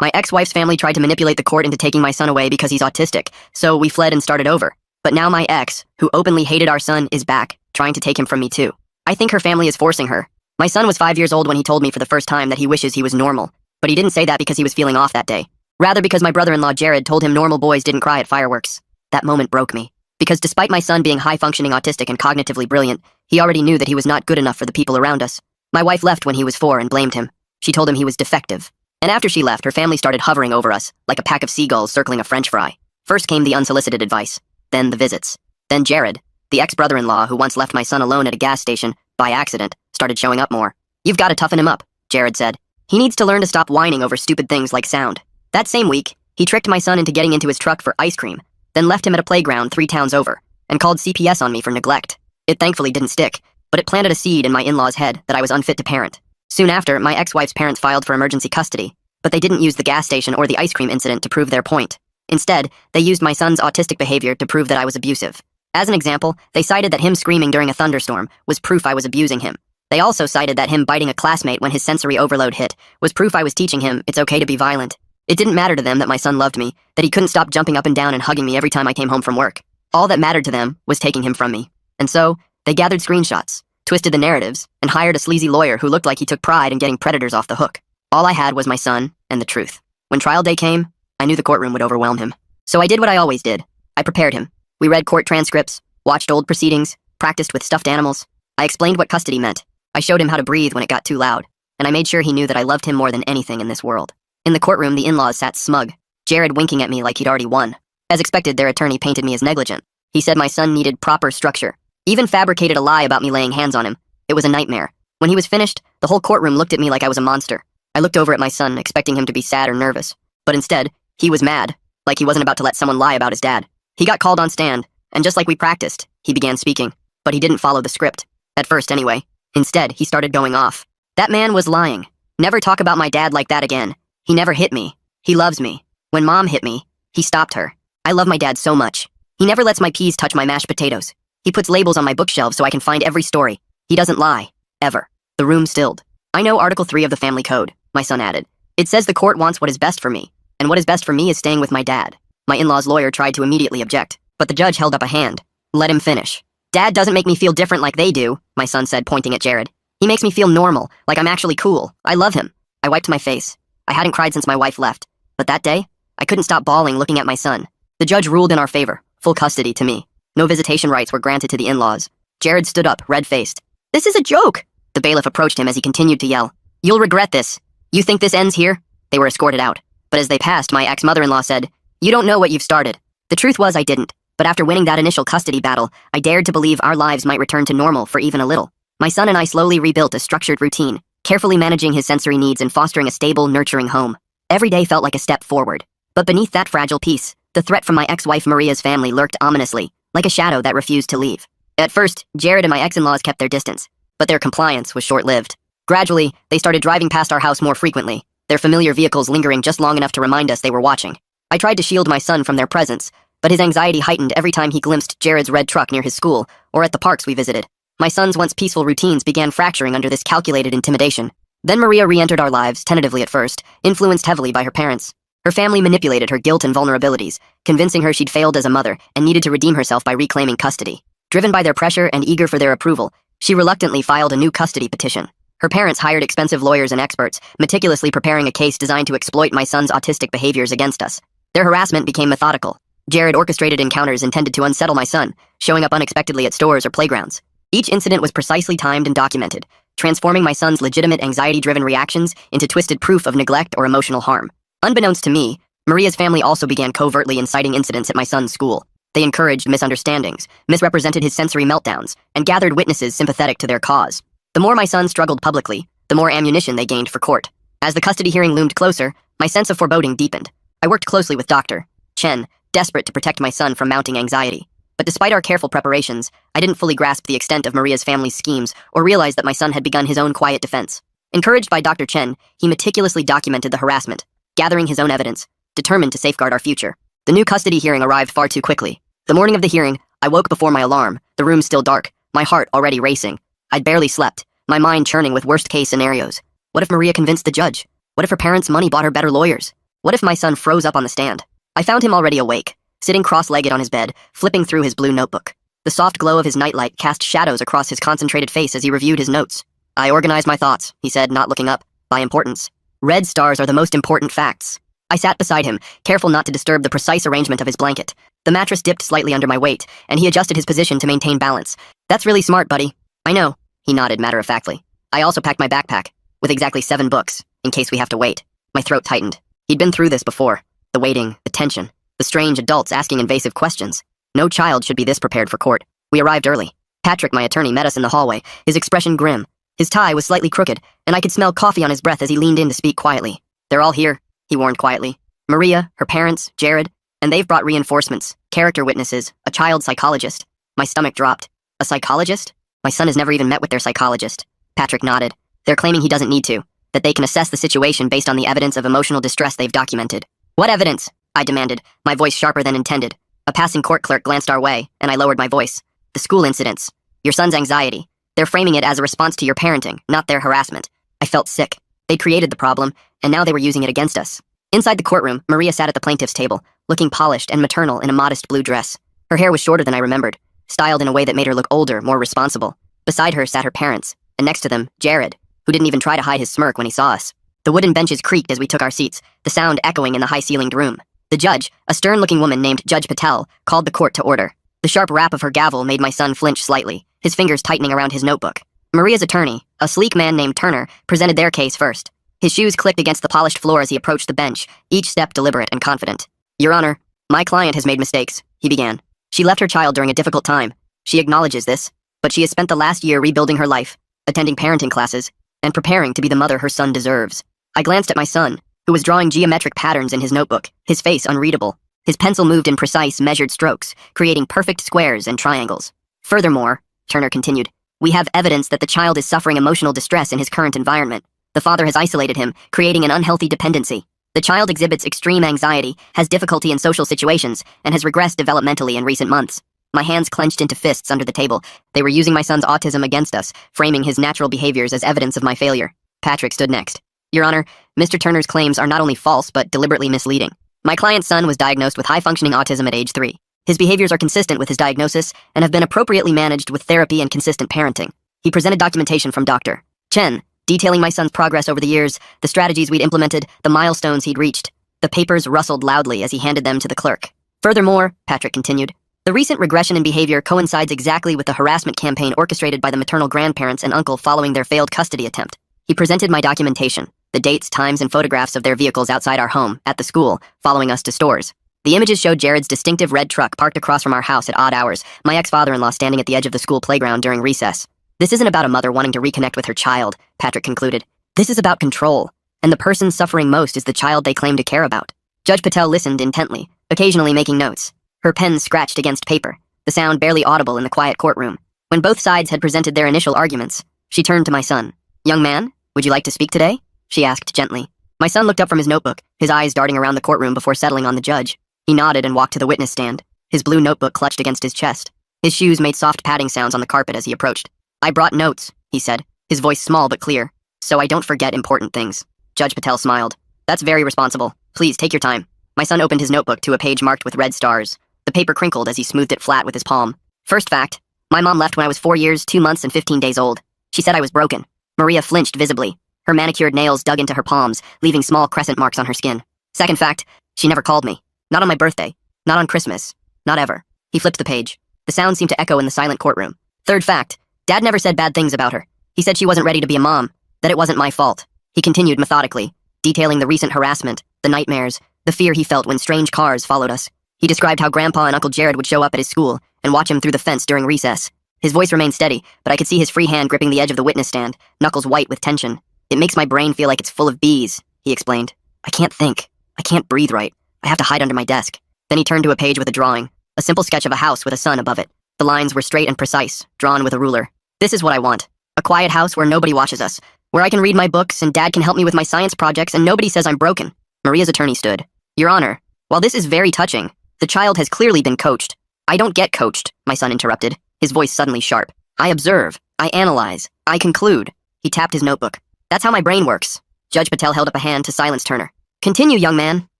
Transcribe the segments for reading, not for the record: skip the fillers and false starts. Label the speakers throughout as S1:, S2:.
S1: My ex-wife's family tried to manipulate the court into taking my son away because he's autistic, so we fled and started over. But now my ex, who openly hated our son, is back, trying to take him from me too. I think her family is forcing her. My son was 5 years old when he told me for the first time that he wishes he was normal, but he didn't say that because he was feeling off that day. Rather because my brother-in-law Jared told him normal boys didn't cry at fireworks. That moment broke me. Because despite my son being high-functioning autistic and cognitively brilliant, he already knew that he was not good enough for the people around us. My wife left when he was 4 and blamed him. She told him he was defective. And after she left, her family started hovering over us, like a pack of seagulls circling a French fry. First came the unsolicited advice, then the visits. Then Jared, the ex-brother-in-law who once left my son alone at a gas station, by accident, started showing up more. "You've got to toughen him up," Jared said. "He needs to learn to stop whining over stupid things like sound." That same week, he tricked my son into getting into his truck for ice cream, then left him at a playground 3 towns over, and called CPS on me for neglect. It thankfully didn't stick, but it planted a seed in my in-law's head that I was unfit to parent. Soon after, my ex-wife's parents filed for emergency custody, but they didn't use the gas station or the ice cream incident to prove their point. Instead, they used my son's autistic behavior to prove that I was abusive. As an example, they cited that him screaming during a thunderstorm was proof I was abusing him. They also cited that him biting a classmate when his sensory overload hit was proof I was teaching him it's okay to be violent. It didn't matter to them that my son loved me, that he couldn't stop jumping up and down and hugging me every time I came home from work. All that mattered to them was taking him from me. And so, they gathered screenshots, twisted the narratives, and hired a sleazy lawyer who looked like he took pride in getting predators off the hook. All I had was my son and the truth. When trial day came, I knew the courtroom would overwhelm him. So I did what I always did. I prepared him. We read court transcripts, watched old proceedings, practiced with stuffed animals. I explained what custody meant. I showed him how to breathe when it got too loud, and I made sure he knew that I loved him more than anything in this world. In the courtroom, the in-laws sat smug, Jared winking at me like he'd already won. As expected, their attorney painted me as negligent. He said my son needed proper structure. Even fabricated a lie about me laying hands on him. It was a nightmare. When he was finished, the whole courtroom looked at me like I was a monster. I looked over at my son, expecting him to be sad or nervous. But instead, he was mad, like he wasn't about to let someone lie about his dad. He got called on stand, and just like we practiced, he began speaking. But he didn't follow the script. At first, anyway. Instead, he started going off. That man was lying. Never talk about my dad like that again. He never hit me. He loves me. When Mom hit me, he stopped her. I love my dad so much. He never lets my peas touch my mashed potatoes. He puts labels on my bookshelves so I can find every story. He doesn't lie. Ever. The room stilled. "I know Article 3 of the Family Code," my son added. "It says the court wants what is best for me, and what is best for me is staying with my dad." My in-law's lawyer tried to immediately object, but the judge held up a hand. "Let him finish." "Dad doesn't make me feel different like they do," my son said, pointing at Jared. "He makes me feel normal, like I'm actually cool. I love him." I wiped my face. I hadn't cried since my wife left, but that day, I couldn't stop bawling looking at my son. The judge ruled in our favor, full custody to me. No visitation rights were granted to the in-laws. Jared stood up, red-faced. "This is a joke!" The bailiff approached him as he continued to yell. "You'll regret this. You think this ends here?" They were escorted out. But as they passed, my ex-mother-in-law said, "You don't know what you've started." The truth was I didn't, but after winning that initial custody battle, I dared to believe our lives might return to normal for even a little. My son and I slowly rebuilt a structured routine, carefully managing his sensory needs and fostering a stable, nurturing home. Every day felt like a step forward. But beneath that fragile peace, the threat from my ex-wife Maria's family lurked ominously, like a shadow that refused to leave. At first, Jared and my ex-in-laws kept their distance, but their compliance was short-lived. Gradually, they started driving past our house more frequently, their familiar vehicles lingering just long enough to remind us they were watching. I tried to shield my son from their presence, but his anxiety heightened every time he glimpsed Jared's red truck near his school or at the parks we visited. My son's once peaceful routines began fracturing under this calculated intimidation. Then Maria re-entered our lives, tentatively at first, influenced heavily by her parents. Her family manipulated her guilt and vulnerabilities, convincing her she'd failed as a mother and needed to redeem herself by reclaiming custody. Driven by their pressure and eager for their approval, she reluctantly filed a new custody petition. Her parents hired expensive lawyers and experts, meticulously preparing a case designed to exploit my son's autistic behaviors against us. Their harassment became methodical. Jared orchestrated encounters intended to unsettle my son, showing up unexpectedly at stores or playgrounds. Each incident was precisely timed and documented, transforming my son's legitimate anxiety-driven reactions into twisted proof of neglect or emotional harm. Unbeknownst to me, Maria's family also began covertly inciting incidents at my son's school. They encouraged misunderstandings, misrepresented his sensory meltdowns, and gathered witnesses sympathetic to their cause. The more my son struggled publicly, the more ammunition they gained for court. As the custody hearing loomed closer, my sense of foreboding deepened. I worked closely with Dr. Chen, desperate to protect my son from mounting anxiety. But despite our careful preparations, I didn't fully grasp the extent of Maria's family's schemes or realize that my son had begun his own quiet defense. Encouraged by Dr. Chen, he meticulously documented the harassment, gathering his own evidence, determined to safeguard our future. The new custody hearing arrived far too quickly. The morning of the hearing, I woke before my alarm, the room still dark, my heart already racing. I'd barely slept, my mind churning with worst-case scenarios. What if Maria convinced the judge? What if her parents' money bought her better lawyers? What if my son froze up on the stand? I found him already awake, sitting cross-legged on his bed, flipping through his blue notebook. The soft glow of his nightlight cast shadows across his concentrated face as he reviewed his notes. I organized my thoughts, he said, not looking up, by importance. Red stars are the most important facts. I sat beside him, careful not to disturb the precise arrangement of his blanket. The mattress dipped slightly under my weight, and he adjusted his position to maintain balance. That's really smart, buddy. I know, he nodded matter-of-factly. I also packed my backpack, with exactly 7 books, in case we have to wait. My throat tightened. He'd been through this before. The waiting, the tension, the strange adults asking invasive questions. No child should be this prepared for court. We arrived early. Patrick, my attorney, met us in the hallway, his expression grim. His tie was slightly crooked, and I could smell coffee on his breath as he leaned in to speak quietly. They're all here, he warned quietly. Maria, her parents, Jared, and they've brought reinforcements, character witnesses, a child psychologist. My stomach dropped. A psychologist? My son has never even met with their psychologist. Patrick nodded. They're claiming he doesn't need to, that they can assess the situation based on the evidence of emotional distress they've documented. What evidence? I demanded, my voice sharper than intended. A passing court clerk glanced our way, and I lowered my voice. The school incidents. Your son's anxiety. They're framing it as a response to your parenting, not their harassment. I felt sick. They created the problem, and now they were using it against us. Inside the courtroom, Maria sat at the plaintiff's table, looking polished and maternal in a modest blue dress. Her hair was shorter than I remembered, styled in a way that made her look older, more responsible. Beside her sat her parents, and next to them, Jared, who didn't even try to hide his smirk when he saw us. The wooden benches creaked as we took our seats, the sound echoing in the high-ceilinged room. The judge, a stern-looking woman named Judge Patel, called the court to order. The sharp rap of her gavel made my son flinch slightly, his fingers tightening around his notebook. Maria's attorney, a sleek man named Turner, presented their case first. His shoes clicked against the polished floor as he approached the bench, each step deliberate and confident. Your Honor, my client has made mistakes, he began. She left her child during a difficult time. She acknowledges this, but she has spent the last year rebuilding her life, attending parenting classes, and preparing to be the mother her son deserves. I glanced at my son, who was drawing geometric patterns in his notebook, his face unreadable. His pencil moved in precise, measured strokes, creating perfect squares and triangles. Furthermore, Turner continued, we have evidence that the child is suffering emotional distress in his current environment. The father has isolated him, creating an unhealthy dependency. The child exhibits extreme anxiety, has difficulty in social situations, and has regressed developmentally in recent months. My hands clenched into fists under the table. They were using my son's autism against us, framing his natural behaviors as evidence of my failure. Patrick stood next. Your Honor, Mr. Turner's claims are not only false, but deliberately misleading. My client's son was diagnosed with high-functioning autism at age 3. His behaviors are consistent with his diagnosis and have been appropriately managed with therapy and consistent parenting. He presented documentation from Dr. Chen, detailing my son's progress over the years, the strategies we'd implemented, the milestones he'd reached. The papers rustled loudly as he handed them to the clerk. Furthermore, Patrick continued, the recent regression in behavior coincides exactly with the harassment campaign orchestrated by the maternal grandparents and uncle following their failed custody attempt. He presented my documentation, the dates, times, and photographs of their vehicles outside our home, at the school, following us to stores. The images showed Jared's distinctive red truck parked across from our house at odd hours, my ex-father-in-law standing at the edge of the school playground during recess. This isn't about a mother wanting to reconnect with her child, Patrick concluded. This is about control, and the person suffering most is the child they claim to care about. Judge Patel listened intently, occasionally making notes. Her pen scratched against paper, the sound barely audible in the quiet courtroom. When both sides had presented their initial arguments, she turned to my son. Young man, would you like to speak today? She asked gently. My son looked up from his notebook, his eyes darting around the courtroom before settling on the judge. He nodded and walked to the witness stand, his blue notebook clutched against his chest. His shoes made soft padding sounds on the carpet as he approached. I brought notes, he said, his voice small but clear, so I don't forget important things. Judge Patel smiled. That's very responsible. Please, take your time. My son opened his notebook to a page marked with red stars. The paper crinkled as he smoothed it flat with his palm. First fact, my mom left when I was 4 years, 2 months, and 15 days old. She said I was broken. Maria flinched visibly. Her manicured nails dug into her palms, leaving small crescent marks on her skin. Second fact, she never called me. Not on my birthday. Not on Christmas. Not ever. He flipped the page. The sound seemed to echo in the silent courtroom. Third fact, Dad never said bad things about her. He said she wasn't ready to be a mom, that it wasn't my fault. He continued methodically, detailing the recent harassment, the nightmares, the fear he felt when strange cars followed us. He described how Grandpa and Uncle Jared would show up at his school and watch him through the fence during recess. His voice remained steady, but I could see his free hand gripping the edge of the witness stand, knuckles white with tension. It makes my brain feel like it's full of bees, he explained. I can't think. I can't breathe right. I have to hide under my desk. Then he turned to a page with a drawing, a simple sketch of a house with a sun above it. The lines were straight and precise, drawn with a ruler. This is what I want. A quiet house where nobody watches us, where I can read my books and Dad can help me with my science projects and nobody says I'm broken. Maria's attorney stood. Your Honor, while this is very touching, the child has clearly been coached. I don't get coached, my son interrupted, his voice suddenly sharp. I observe. I analyze. I conclude. He tapped his notebook. That's how my brain works. Judge Patel held up a hand to silence Turner. Continue, young man.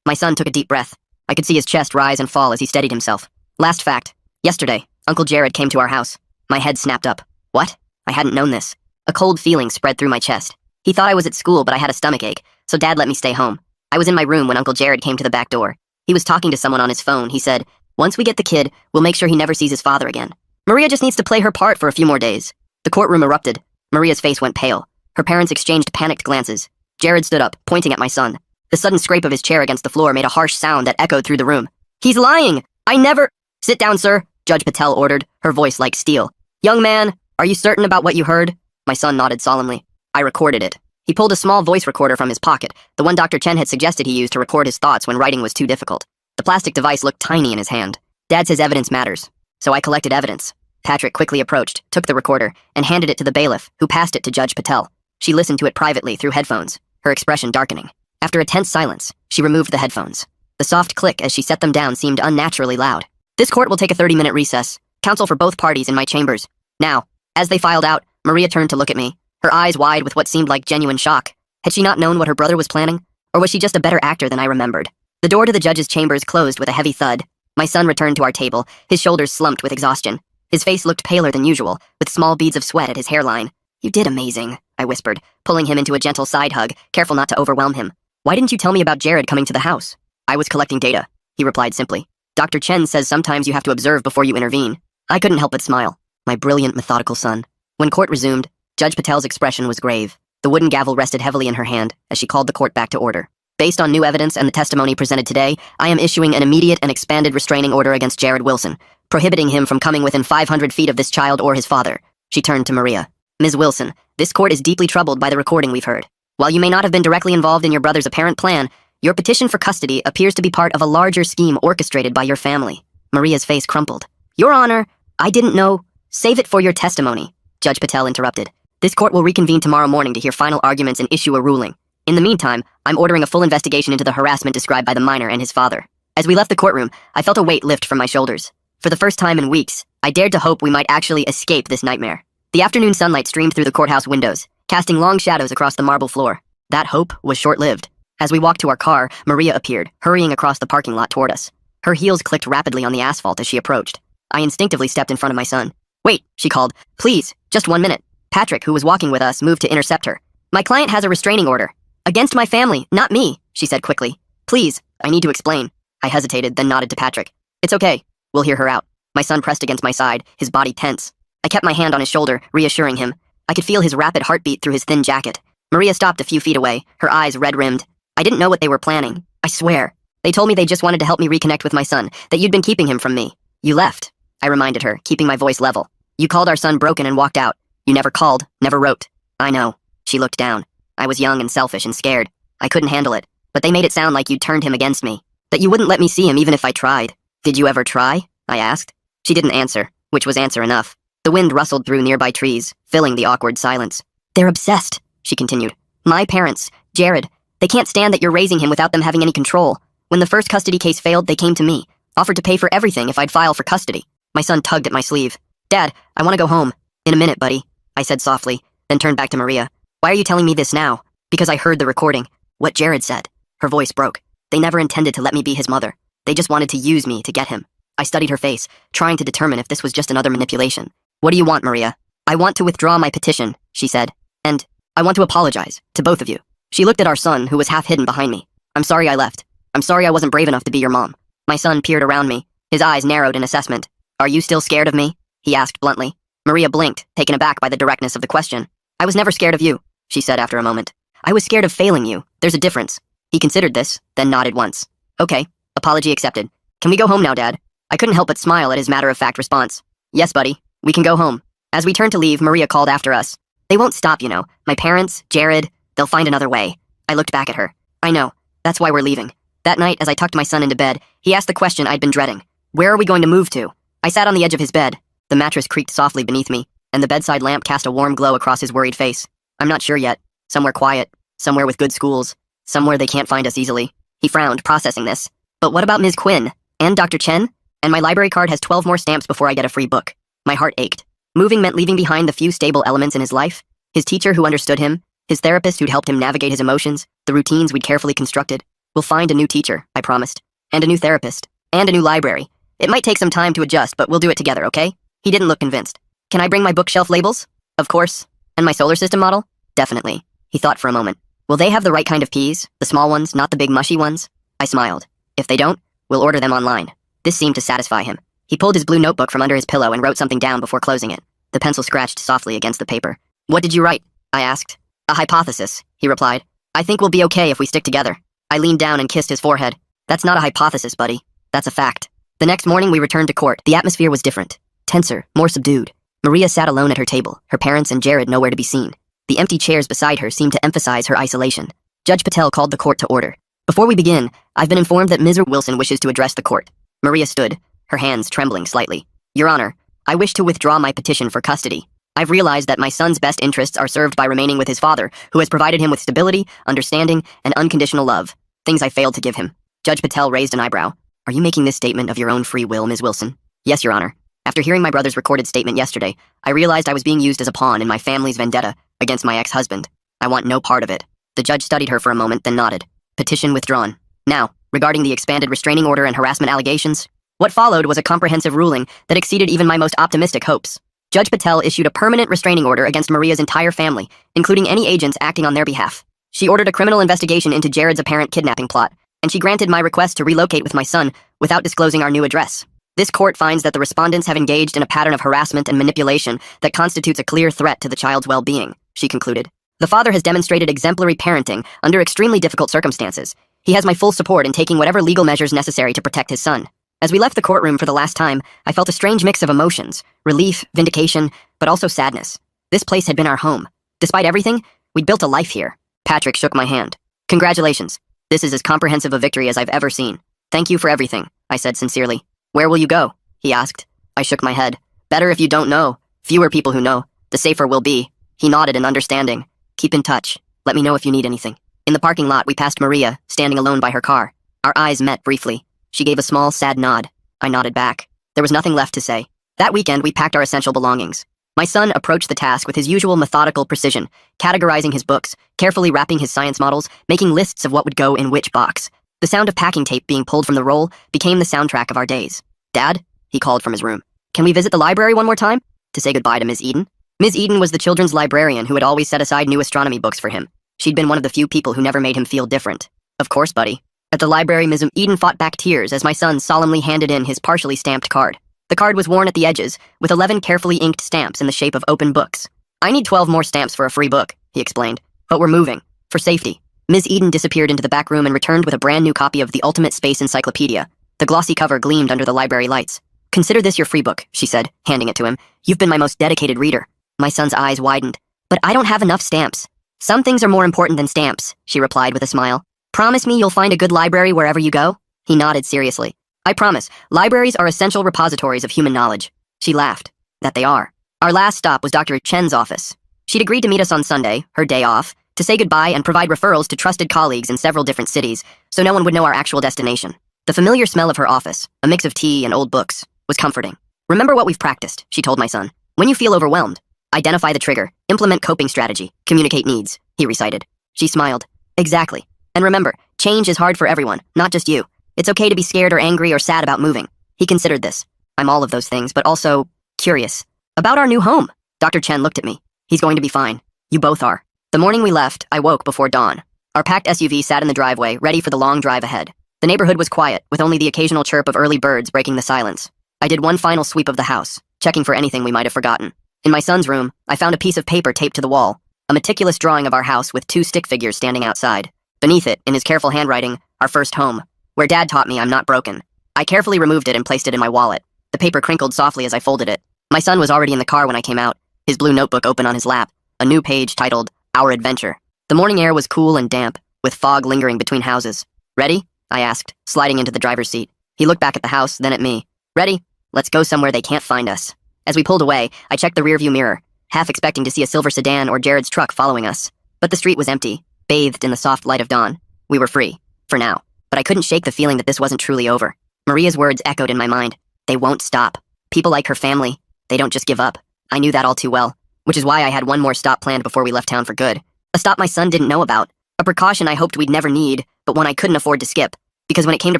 S1: My son took a deep breath. I could see his chest rise and fall as he steadied himself. Last fact. Yesterday, Uncle Jared came to our house. My head snapped up. What? I hadn't known this. A cold feeling spread through my chest. He thought I was at school, but I had a stomachache, so Dad let me stay home. I was in my room when Uncle Jared came to the back door. He was talking to someone on his phone. He said, "Once we get the kid, we'll make sure he never sees his father again. Maria just needs to play her part for a few more days." The courtroom erupted. Maria's face went pale. Her parents exchanged panicked glances. Jared stood up, pointing at my son. The sudden scrape of his chair against the floor made a harsh sound that echoed through the room. "He's lying! I never—" "Sit down, sir," Judge Patel ordered, her voice like steel. "Young man, are you certain about what you heard?" My son nodded solemnly. "I recorded it." He pulled a small voice recorder from his pocket, the one Dr. Chen had suggested he use to record his thoughts when writing was too difficult. The plastic device looked tiny in his hand. Dad says evidence matters. So I collected evidence. Patrick quickly approached, took the recorder, and handed it to the bailiff, who passed it to Judge Patel. She listened to it privately through headphones, her expression darkening. After a tense silence, she removed the headphones. The soft click as she set them down seemed unnaturally loud. "This court will take a 30-minute recess. Counsel for both parties in my chambers. Now." As they filed out, Maria turned to look at me, her eyes wide with what seemed like genuine shock. Had she not known what her brother was planning? Or was she just a better actor than I remembered? The door to the judge's chambers closed with a heavy thud. My son returned to our table, his shoulders slumped with exhaustion. His face looked paler than usual, with small beads of sweat at his hairline. "You did amazing," I whispered, pulling him into a gentle side hug, careful not to overwhelm him. "Why didn't you tell me about Jared coming to the house?" "I was collecting data," he replied simply. "Dr. Chen says sometimes you have to observe before you intervene." I couldn't help but smile. My brilliant, methodical son. When court resumed, Judge Patel's expression was grave. The wooden gavel rested heavily in her hand as she called the court back to order. "Based on new evidence and the testimony presented today, I am issuing an immediate and expanded restraining order against Jared Wilson, prohibiting him from coming within 500 feet of this child or his father." She turned to Maria. "Ms. Wilson, this court is deeply troubled by the recording we've heard. While you may not have been directly involved in your brother's apparent plan, your petition for custody appears to be part of a larger scheme orchestrated by your family." Maria's face crumpled. "Your Honor, I didn't know—" "Save it for your testimony," Judge Patel interrupted. "This court will reconvene tomorrow morning to hear final arguments and issue a ruling. In the meantime, I'm ordering a full investigation into the harassment described by the minor and his father." As we left the courtroom, I felt a weight lift from my shoulders. For the first time in weeks, I dared to hope we might actually escape this nightmare. The afternoon sunlight streamed through the courthouse windows, casting long shadows across the marble floor. That hope was short-lived. As we walked to our car, Maria appeared, hurrying across the parking lot toward us. Her heels clicked rapidly on the asphalt as she approached. I instinctively stepped in front of my son. "Wait," she called. "Please, just 1 minute." Patrick, who was walking with us, moved to intercept her. "My client has a restraining order. Against my family, not me," she said quickly. "Please, I need to explain." I hesitated, then nodded to Patrick. "It's okay. We'll hear her out." My son pressed against my side, his body tense. I kept my hand on his shoulder, reassuring him. I could feel his rapid heartbeat through his thin jacket. Maria stopped a few feet away, her eyes red-rimmed. "I didn't know what they were planning. I swear. They told me they just wanted to help me reconnect with my son, that you'd been keeping him from me." "You left," I reminded her, keeping my voice level. "You called our son broken and walked out. You never called, never wrote." "I know." She looked down. "I was young and selfish and scared. I couldn't handle it. But they made it sound like you turned him against me. That you wouldn't let me see him even if I tried." "Did you ever try?" I asked. She didn't answer, which was answer enough. The wind rustled through nearby trees, filling the awkward silence. "They're obsessed," she continued. "My parents, Jared, they can't stand that you're raising him without them having any control. When the first custody case failed, they came to me, offered to pay for everything if I'd file for custody." My son tugged at my sleeve. "Dad, I want to go home." "In a minute, buddy," I said softly, then turned back to Maria. "Why are you telling me this now?" "Because I heard the recording. What Jared said." Her voice broke. "They never intended to let me be his mother. They just wanted to use me to get him." I studied her face, trying to determine if this was just another manipulation. "What do you want, Maria?" "I want to withdraw my petition," she said. "And I want to apologize to both of you." She looked at our son, who was half hidden behind me. "I'm sorry I left. I'm sorry I wasn't brave enough to be your mom." My son peered around me, his eyes narrowed in assessment. "Are you still scared of me?" he asked bluntly. Maria blinked, taken aback by the directness of the question. "I was never scared of you," she said after a moment. "I was scared of failing you. There's a difference." He considered this, then nodded once. "Okay, apology accepted. Can we go home now, Dad?" I couldn't help but smile at his matter-of-fact response. "Yes, buddy, we can go home." As we turned to leave, Maria called after us. "They won't stop, you know. My parents, Jared, they'll find another way." I looked back at her. "I know. That's why we're leaving." That night, as I tucked my son into bed, he asked the question I'd been dreading. "Where are we going to move to?" I sat on the edge of his bed. The mattress creaked softly beneath me, and the bedside lamp cast a warm glow across his worried face. "I'm not sure yet. Somewhere quiet. Somewhere with good schools. Somewhere they can't find us easily." He frowned, processing this. "But what about Ms. Quinn? And Dr. Chen? And my library card has 12 more stamps before I get a free book." My heart ached. Moving meant leaving behind the few stable elements in his life. His teacher who understood him, his therapist who'd helped him navigate his emotions, the routines we'd carefully constructed. We'll find a new teacher, I promised. And a new therapist. And a new library. It might take some time to adjust, but we'll do it together, okay? He didn't look convinced. Can I bring my bookshelf labels? Of course. And my solar system model? Definitely. He thought for a moment. Will they have the right kind of peas? The small ones, not the big mushy ones? I smiled. If they don't, we'll order them online. This seemed to satisfy him. He pulled his blue notebook from under his pillow and wrote something down before closing it. The pencil scratched softly against the paper. What did you write? I asked. A hypothesis, he replied. I think we'll be okay if we stick together. I leaned down and kissed his forehead. That's not a hypothesis, buddy. That's a fact. The next morning we returned to court. The atmosphere was different. Tenser, more subdued. Maria sat alone at her table, her parents and Jared nowhere to be seen. The empty chairs beside her seemed to emphasize her isolation. Judge Patel called the court to order. Before we begin, I've been informed that Ms. Wilson wishes to address the court. Maria stood, her hands trembling slightly. Your Honor, I wish to withdraw my petition for custody. I've realized that my son's best interests are served by remaining with his father, who has provided him with stability, understanding, and unconditional love. Things I failed to give him. Judge Patel raised an eyebrow. Are you making this statement of your own free will, Ms. Wilson? Yes, Your Honor. After hearing my brother's recorded statement yesterday, I realized I was being used as a pawn in my family's vendetta against my ex-husband. I want no part of it. The judge studied her for a moment, then nodded. Petition withdrawn. Now, regarding the expanded restraining order and harassment allegations, what followed was a comprehensive ruling that exceeded even my most optimistic hopes. Judge Patel issued a permanent restraining order against Maria's entire family, including any agents acting on their behalf. She ordered a criminal investigation into Jared's apparent kidnapping plot, and she granted my request to relocate with my son without disclosing our new address. This court finds that the respondents have engaged in a pattern of harassment and manipulation that constitutes a clear threat to the child's well-being, she concluded. The father has demonstrated exemplary parenting under extremely difficult circumstances. He has my full support in taking whatever legal measures necessary to protect his son. As we left the courtroom for the last time, I felt a strange mix of emotions, relief, vindication, but also sadness. This place had been our home. Despite everything, we'd built a life here. Patrick shook my hand. Congratulations. This is as comprehensive a victory as I've ever seen. Thank you for everything, I said sincerely. Where will you go? He asked. I shook my head. Better if you don't know. Fewer people who know, the safer we'll be. He nodded in understanding. Keep in touch. Let me know if you need anything. In the parking lot, we passed Maria, standing alone by her car. Our eyes met briefly. She gave a small, sad nod. I nodded back. There was nothing left to say. That weekend, we packed our essential belongings. My son approached the task with his usual methodical precision, categorizing his books, carefully wrapping his science models, making lists of what would go in which box. The sound of packing tape being pulled from the roll became the soundtrack of our days. Dad, he called from his room. Can we visit the library one more time? To say goodbye to Ms. Eden. Ms. Eden was the children's librarian who had always set aside new astronomy books for him. She'd been one of the few people who never made him feel different. Of course, buddy. At the library, Ms. Eden fought back tears as my son solemnly handed in his partially stamped card. The card was worn at the edges, with 11 carefully inked stamps in the shape of open books. I need 12 more stamps for a free book, he explained. But we're moving. For safety. Ms. Eden disappeared into the back room and returned with a brand new copy of the Ultimate Space Encyclopedia. The glossy cover gleamed under the library lights. Consider this your free book, she said, handing it to him. You've been my most dedicated reader. My son's eyes widened. But I don't have enough stamps. Some things are more important than stamps, she replied with a smile. Promise me you'll find a good library wherever you go? He nodded seriously. I promise. Libraries are essential repositories of human knowledge. She laughed. That they are. Our last stop was Dr. Chen's office. She'd agreed to meet us on Sunday, her day off, to say goodbye and provide referrals to trusted colleagues in several different cities, so no one would know our actual destination. The familiar smell of her office, a mix of tea and old books, was comforting. Remember what we've practiced, she told my son. When you feel overwhelmed, identify the trigger, implement coping strategy, communicate needs, he recited. She smiled. Exactly. And remember, change is hard for everyone, not just you. It's okay to be scared or angry or sad about moving. He considered this. I'm all of those things, but also curious. About our new home. Dr. Chen looked at me. He's going to be fine. You both are. The morning we left, I woke before dawn. Our packed SUV sat in the driveway, ready for the long drive ahead. The neighborhood was quiet, with only the occasional chirp of early birds breaking the silence. I did one final sweep of the house, checking for anything we might have forgotten. In my son's room, I found a piece of paper taped to the wall, a meticulous drawing of our house with 2 stick figures standing outside. Beneath it, in his careful handwriting, our first home, where Dad taught me I'm not broken. I carefully removed it and placed it in my wallet. The paper crinkled softly as I folded it. My son was already in the car when I came out, his blue notebook open on his lap, a new page titled, Our Adventure. The morning air was cool and damp, with fog lingering between houses. Ready? I asked, sliding into the driver's seat. He looked back at the house, then at me. Ready? Let's go somewhere they can't find us. As we pulled away, I checked the rearview mirror, half expecting to see a silver sedan or Jared's truck following us. But the street was empty, bathed in the soft light of dawn. We were free, for now. But I couldn't shake the feeling that this wasn't truly over. Maria's words echoed in my mind. They won't stop. People like her family, they don't just give up. I knew that all too well, which is why I had one more stop planned before we left town for good. A stop my son didn't know about. A precaution I hoped we'd never need, but one I couldn't afford to skip, because when it came to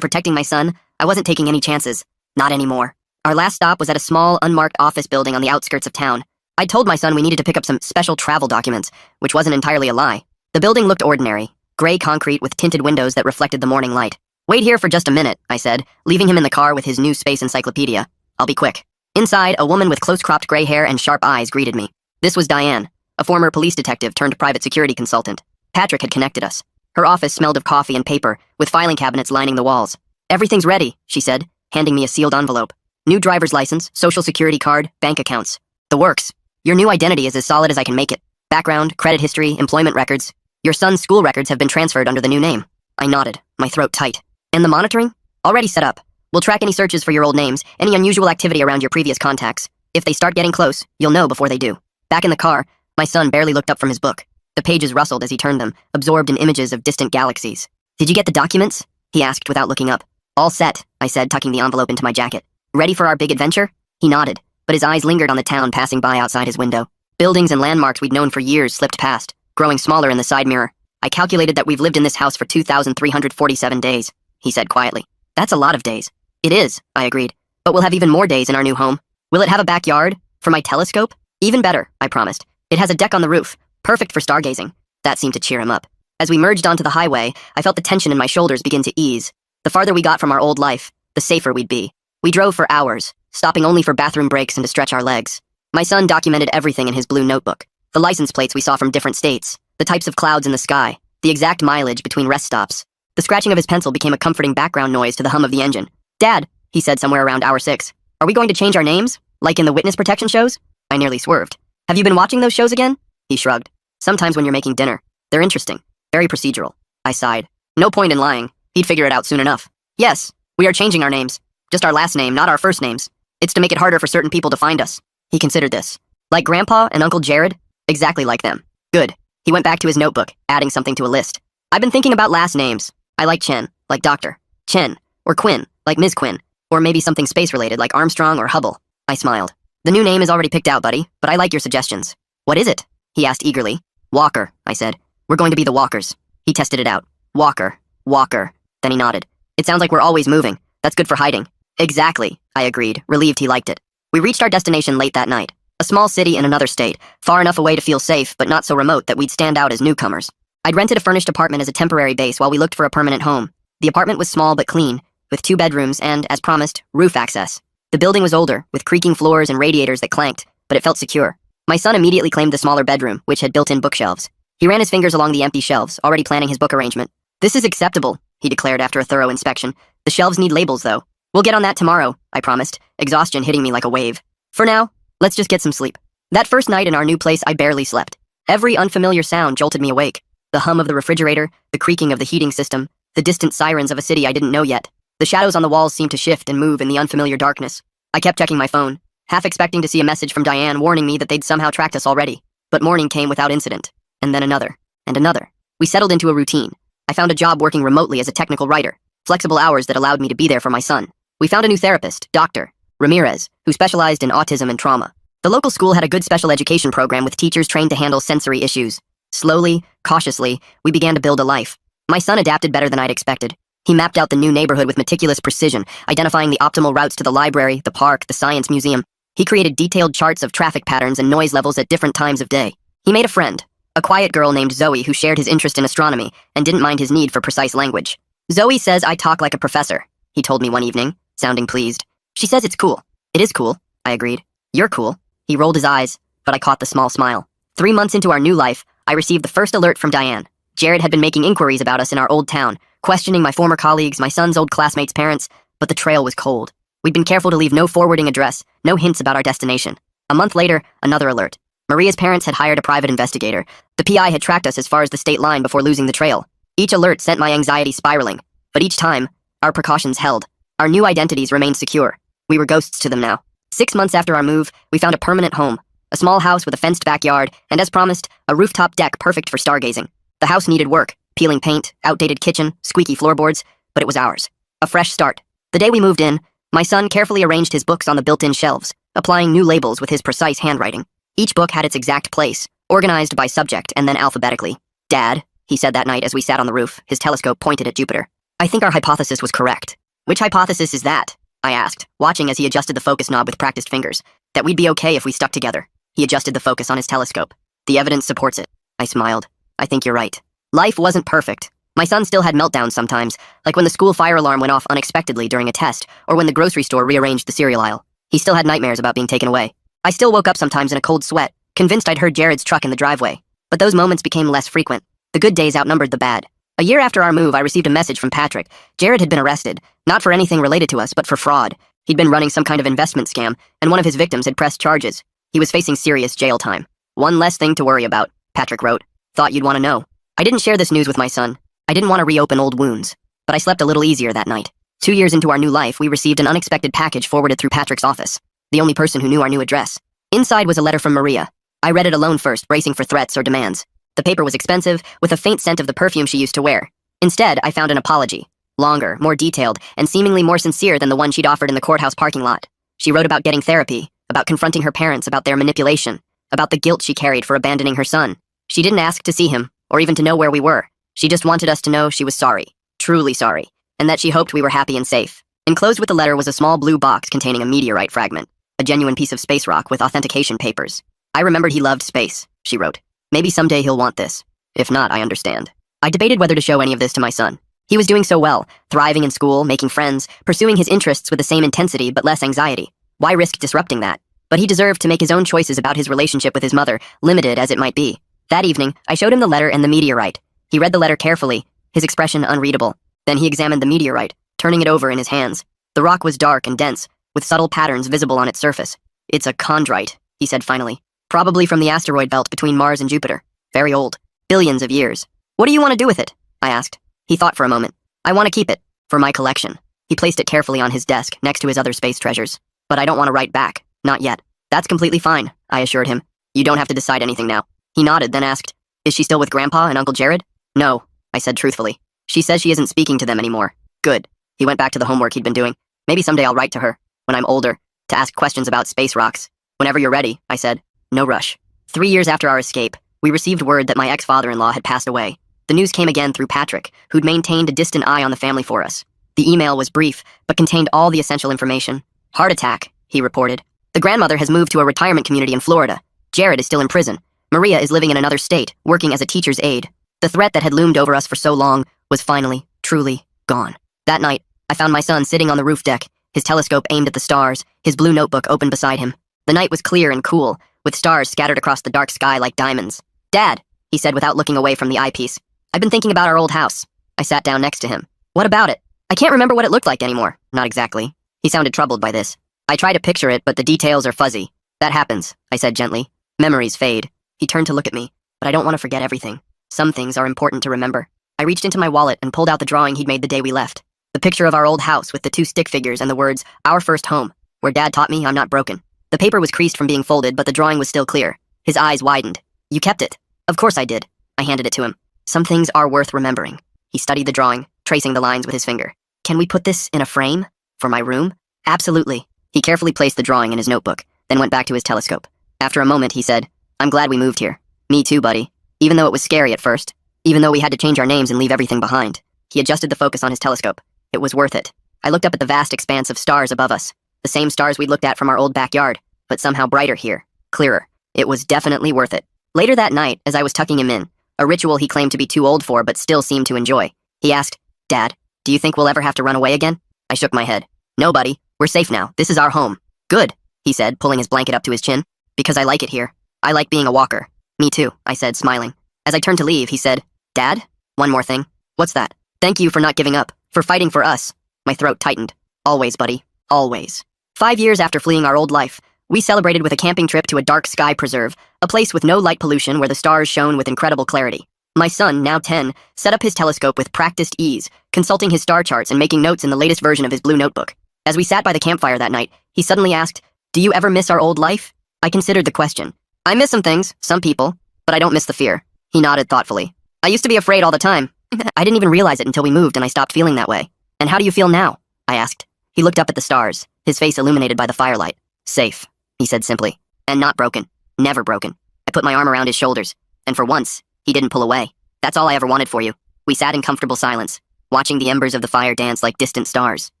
S1: protecting my son, I wasn't taking any chances. Not anymore. Our last stop was at a small, unmarked office building on the outskirts of town. I told my son we needed to pick up some special travel documents, which wasn't entirely a lie. The building looked ordinary, gray concrete with tinted windows that reflected the morning light. "Wait here for just a minute," I said, leaving him in the car with his new space encyclopedia. "I'll be quick." Inside, a woman with close-cropped gray hair and sharp eyes greeted me. This was Diane, a former police detective turned private security consultant. Patrick had connected us. Her office smelled of coffee and paper, with filing cabinets lining the walls. "Everything's ready," she said, handing me a sealed envelope. "New driver's license, social security card, bank accounts. The works. Your new identity is as solid as I can make it. Background, credit history, employment records. Your son's school records have been transferred under the new name." I nodded, my throat tight. "And the monitoring? Already set up. We'll track any searches for your old names, any unusual activity around your previous contacts. If they start getting close, you'll know before they do." Back in the car, my son barely looked up from his book. The pages rustled as he turned them, absorbed in images of distant galaxies. "Did you get the documents?" he asked without looking up. "All set," I said, tucking the envelope into my jacket. "Ready for our big adventure?" He nodded, but his eyes lingered on the town passing by outside his window. Buildings and landmarks we'd known for years slipped past, growing smaller in the side mirror. "I calculated that we've lived in this house for 2,347 days, he said quietly. "That's a lot of days." "It is," I agreed. "But we'll have even more days in our new home. Will it have a backyard? For my telescope?" "Even better," I promised. "It has a deck on the roof, perfect for stargazing." That seemed to cheer him up. As we merged onto the highway, I felt the tension in my shoulders begin to ease. The farther we got from our old life, the safer we'd be. We drove for hours, stopping only for bathroom breaks and to stretch our legs. My son documented everything in his blue notebook. The license plates we saw from different states, the types of clouds in the sky, the exact mileage between rest stops. The scratching of his pencil became a comforting background noise to the hum of the engine. "Dad," he said somewhere around hour 6, "are we going to change our names? Like in the witness protection shows?" I nearly swerved. "Have you been watching those shows again?" He shrugged. "Sometimes when you're making dinner. They're interesting. Very procedural." I sighed. No point in lying. He'd figure it out soon enough. "Yes, we are changing our names. Just our last name, not our first names. It's to make it harder for certain people to find us." He considered this. "Like Grandpa and Uncle Jared?" "Exactly like them." "Good." He went back to his notebook, adding something to a list. "I've been thinking about last names. I like Chen, like Dr. Chen, or Quinn, like Ms. Quinn, or maybe something space-related like Armstrong or Hubble." I smiled. "The new name is already picked out, buddy, but I like your suggestions." "What is it?" he asked eagerly. "Walker," I said. "We're going to be the Walkers." He tested it out. "Walker, Walker." Then he nodded. "It sounds like we're always moving. That's good for hiding." "Exactly," I agreed, relieved he liked it. We reached our destination late that night. A small city in another state, far enough away to feel safe, but not so remote that we'd stand out as newcomers. I'd rented a furnished apartment as a temporary base while we looked for a permanent home. The apartment was small but clean, with 2 bedrooms and, as promised, roof access. The building was older, with creaking floors and radiators that clanked, but it felt secure. My son immediately claimed the smaller bedroom, which had built-in bookshelves. He ran his fingers along the empty shelves, already planning his book arrangement. "This is acceptable," he declared after a thorough inspection. "The shelves need labels, though." "We'll get on that tomorrow," I promised, exhaustion hitting me like a wave. "For now, let's just get some sleep." That first night in our new place, I barely slept. Every unfamiliar sound jolted me awake. The hum of the refrigerator, the creaking of the heating system, the distant sirens of a city I didn't know yet. The shadows on the walls seemed to shift and move in the unfamiliar darkness. I kept checking my phone, half expecting to see a message from Diane warning me that they'd somehow tracked us already. But morning came without incident. And then another. And another. We settled into a routine. I found a job working remotely as a technical writer, flexible hours that allowed me to be there for my son. We found a new therapist, Dr. Ramirez, who specialized in autism and trauma. The local school had a good special education program with teachers trained to handle sensory issues. Slowly, cautiously, we began to build a life. My son adapted better than I'd expected. He mapped out the new neighborhood with meticulous precision, identifying the optimal routes to the library, the park, the science museum. He created detailed charts of traffic patterns and noise levels at different times of day. He made a friend, a quiet girl named Zoe who shared his interest in astronomy and didn't mind his need for precise language. "Zoe says I talk like a professor," he told me one evening, sounding pleased. "She says it's cool." "It is cool," I agreed. "You're cool." He rolled his eyes, but I caught the small smile. 3 months into our new life, I received the first alert from Diane. Jared had been making inquiries about us in our old town, questioning my former colleagues, my son's old classmates' parents, but the trail was cold. We'd been careful to leave no forwarding address, no hints about our destination. A month later, another alert. Maria's parents had hired a private investigator. The PI had tracked us as far as the state line before losing the trail. Each alert sent my anxiety spiraling, but each time, our precautions held. Our new identities remained secure. We were ghosts to them now. 6 months after our move, we found a permanent home, a small house with a fenced backyard, and as promised, a rooftop deck perfect for stargazing. The house needed work, peeling paint, outdated kitchen, squeaky floorboards, but it was ours. A fresh start. The day we moved in, my son carefully arranged his books on the built-in shelves, applying new labels with his precise handwriting. Each book had its exact place, organized by subject and then alphabetically. "Dad," he said that night as we sat on the roof, his telescope pointed at Jupiter. I think our hypothesis was correct. Which hypothesis is that? I asked, watching as he adjusted the focus knob with practiced fingers. That we'd be okay if we stuck together. He adjusted the focus on his telescope. The evidence supports it. I smiled. I think you're right. Life wasn't perfect. My son still had meltdowns sometimes, like when the school fire alarm went off unexpectedly during a test, or when the grocery store rearranged the cereal aisle. He still had nightmares about being taken away. I still woke up sometimes in a cold sweat, convinced I'd heard Jared's truck in the driveway. But those moments became less frequent. The good days outnumbered the bad. A year after our move, I received a message from Patrick. Jared had been arrested, not for anything related to us, but for fraud. He'd been running some kind of investment scam, and one of his victims had pressed charges. He was facing serious jail time. One less thing to worry about, Patrick wrote. Thought you'd want to know. I didn't share this news with my son. I didn't want to reopen old wounds. But I slept a little easier that night. 2 years into our new life, we received an unexpected package forwarded through Patrick's office, the only person who knew our new address. Inside was a letter from Maria. I read it alone first, bracing for threats or demands. The paper was expensive, with a faint scent of the perfume she used to wear. Instead, I found an apology. Longer, more detailed, and seemingly more sincere than the one she'd offered in the courthouse parking lot. She wrote about getting therapy, about confronting her parents about their manipulation, about the guilt she carried for abandoning her son. She didn't ask to see him, or even to know where we were. She just wanted us to know she was sorry, truly sorry, and that she hoped we were happy and safe. Enclosed with the letter was a small blue box containing a meteorite fragment, a genuine piece of space rock with authentication papers. I remembered he loved space, she wrote. Maybe someday he'll want this. If not, I understand. I debated whether to show any of this to my son. He was doing so well, thriving in school, making friends, pursuing his interests with the same intensity but less anxiety. Why risk disrupting that? But he deserved to make his own choices about his relationship with his mother, limited as it might be. That evening, I showed him the letter and the meteorite. He read the letter carefully, his expression unreadable. Then he examined the meteorite, turning it over in his hands. The rock was dark and dense, with subtle patterns visible on its surface. It's a chondrite, he said finally. Probably from the asteroid belt between Mars and Jupiter. Very old. Billions of years. What do you want to do with it? I asked. He thought for a moment. I want to keep it. For my collection. He placed it carefully on his desk, next to his other space treasures. But I don't want to write back. Not yet. That's completely fine, I assured him. You don't have to decide anything now. He nodded, then asked, Is she still with Grandpa and Uncle Jared? No, I said truthfully. She says she isn't speaking to them anymore. Good. He went back to the homework he'd been doing. Maybe someday I'll write to her, when I'm older, to ask questions about space rocks. Whenever you're ready, I said. No rush. 3 years after our escape, we received word that my ex-father-in-law had passed away. The news came again through Patrick, who'd maintained a distant eye on the family for us. The email was brief, but contained all the essential information. Heart attack, he reported. The grandmother has moved to a retirement community in Florida. Jared is still in prison. Maria is living in another state, working as a teacher's aide. The threat that had loomed over us for so long was finally, truly, gone. That night, I found my son sitting on the roof deck, his telescope aimed at the stars, his blue notebook open beside him. The night was clear and cool, with stars scattered across the dark sky like diamonds. Dad, he said without looking away from the eyepiece. I've been thinking about our old house. I sat down next to him. What about it? I can't remember what it looked like anymore. Not exactly. He sounded troubled by this. I try to picture it, but the details are fuzzy. That happens, I said gently. Memories fade. He turned to look at me, but I don't want to forget everything. Some things are important to remember. I reached into my wallet and pulled out the drawing he'd made the day we left. The picture of our old house with the 2 stick figures and the words, Our First Home, where Dad taught me I'm not broken. The paper was creased from being folded, but the drawing was still clear. His eyes widened. You kept it? Of course I did. I handed it to him. Some things are worth remembering. He studied the drawing, tracing the lines with his finger. Can we put this in a frame? For my room? Absolutely. He carefully placed the drawing in his notebook, then went back to his telescope. After a moment, he said, I'm glad we moved here. Me too, buddy. Even though it was scary at first. Even though we had to change our names and leave everything behind. He adjusted the focus on his telescope. It was worth it. I looked up at the vast expanse of stars above us. The same stars we'd looked at from our old backyard, but somehow brighter here. Clearer. It was definitely worth it. Later that night, as I was tucking him in, a ritual he claimed to be too old for but still seemed to enjoy, he asked, Dad, do you think we'll ever have to run away again? I shook my head. No, buddy. We're safe now. This is our home. Good, he said, pulling his blanket up to his chin. Because I like it here. I like being a walker. Me too, I said, smiling. As I turned to leave, he said, Dad? One more thing. What's that? Thank you for not giving up, for fighting for us. My throat tightened. Always, buddy. Always. 5 years after fleeing our old life, we celebrated with a camping trip to a dark sky preserve, a place with no light pollution where the stars shone with incredible clarity. My son, now 10, set up his telescope with practiced ease, consulting his star charts and making notes in the latest version of his blue notebook. As we sat by the campfire that night, he suddenly asked, Do you ever miss our old life? I considered the question. I miss some things, some people, but I don't miss the fear. He nodded thoughtfully. I used to be afraid all the time. I didn't even realize it until we moved and I stopped feeling that way. And how do you feel now? I asked. He looked up at the stars, his face illuminated by the firelight. Safe, he said simply. And not broken. Never broken. I put my arm around his shoulders, and for once, he didn't pull away. That's all I ever wanted for you. We sat in comfortable silence, watching the embers of the fire dance like distant stars.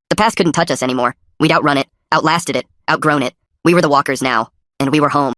S1: The past couldn't touch us anymore. We'd outrun it, outlasted it, outgrown it. We were the walkers now, and we were home.